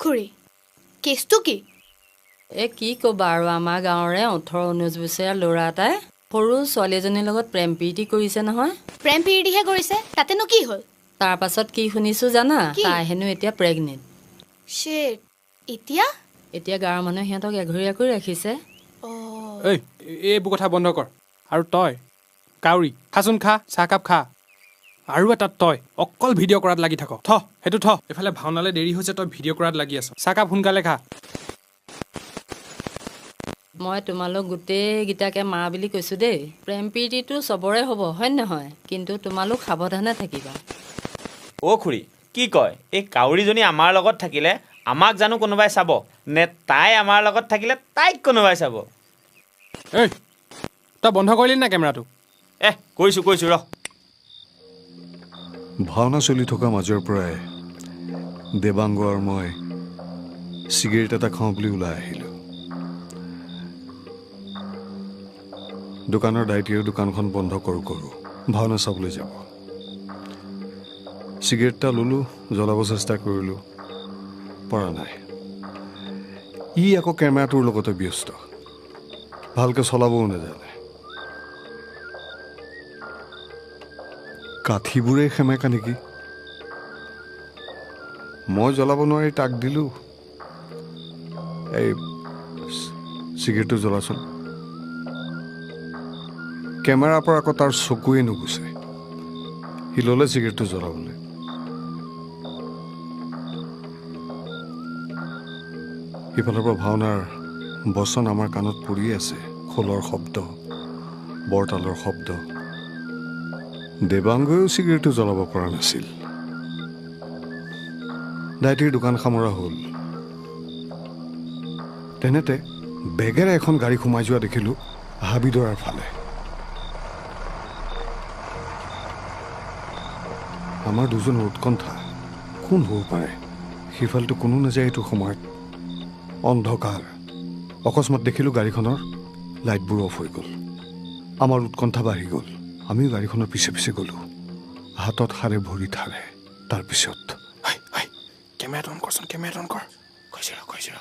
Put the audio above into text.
খুৰী কেছটো কি কি ক'বা আৰু আমাৰ গাঁৱৰে 18-19 বছৰীয়া ল'ৰা এটাই সৰু ছোৱালী এজনীৰ লগত প্ৰেম প্ৰীতি কৰিছে নহয়। প্ৰেম প্ৰীতিহে কৰিছে তাতেনো কি হ'ল তাৰ পাছত কি শুনিছো জানা কি? তাই হেনো এতিয়া প্ৰেগনেণ্ট। শ্বিট এতিয়া গাঁৱৰ মানুহে সিহঁতক এঘৰীয়া কৰি ৰাখিছে। এইবোৰ কথা বন্ধ কৰ। আৰু তই কাউৰী খাচোন, খা চাহকাপ খা। আৰু এটা তই অকল ভিডিঅ' কৰাত লাগি থাক। সেইটো এফালে ভাওনালৈ দেৰি হৈছে, তই ভিডিঅ' কৰাত লাগি আছ। চাহকাপ সোনকালে খা। মই তোমালোক গোটেইকেইটাকে মা বুলি কৈছোঁ দেই। প্ৰেম প্ৰীতিটো চবৰে হ'ব হয় নহয়, কিন্তু তোমালোক সাৱধানে থাকিবা। খুৰী কি কয়, এই কাউৰীজনী আমাৰ লগত থাকিলে আমাক জানো কোনোবাই চাব নে তাই আমাৰ লগত থাকিলে তাইক কোনোবাই চাব? তই বন্ধ কৰিলি না কেমেৰাটো? কৈছোঁ ৰ। ভাওনা চলি থকা মাজৰ পৰাই দেৱাংগ আৰু মই চিগাৰেট এটা খাওঁ বুলি ওলাই আহিলোঁ। দোকানৰ দায়িত্বীয়ে দোকানখন বন্ধ কৰোঁ ভাওনা চাবলৈ যাব। চিগাৰেট এটা ল'লোঁ, জ্বলাব চেষ্টা কৰিলোঁ, পৰা নাই। ই আকৌ কেমেৰাটোৰ লগতে ব্যস্ত, ভালকৈ চলাবও নাজানে। কাঠিবোৰে সেমেকা নেকি? মই জ্বলাব নোৱাৰি তাক দিলোঁ, এই চিগাৰেটটো জ্বলাচোন। কেমেৰাৰ পৰা আকৌ তাৰ চকুৱে নুগুচে। সি ল'লে চিগাৰেটটো জ্বলাবলৈ। সিফালৰ পৰা ভাওনাৰ বচন আমাৰ কাণত পৰিয়ে আছে, খোলৰ শব্দ, বৰতালৰ শব্দ। দেৱাংগয়েও চিগাৰেটটো জ্বলাব পৰা নাছিল। দাইটিৰ দোকান সামৰা হ'ল। তেনেতে বেগেৰে এখন গাড়ী সোমাই যোৱা দেখিলোঁ হাবিদৰাৰ ফালে। আমাৰ দুজনৰ উৎকণ্ঠা, কোন হ'ব পাৰে? সিফালটো কোনো নাযায় এইটো সময়ত, অন্ধকাৰ। অকস্মাত দেখিলোঁ গাড়ীখনৰ লাইটবোৰ অফ হৈ গ'ল। আমাৰ উৎকণ্ঠা বাঢ়ি গ'ল। আমিও গাড়ীখনৰ পিছে পিছে গ'লোঁ, হাতত হাৰে ভৰি ঠাৰে। তাৰপিছত কেমেৰাটো অন কৰচোন, কেমেৰাটো অন কৰ। কৈছোঁ ৰ।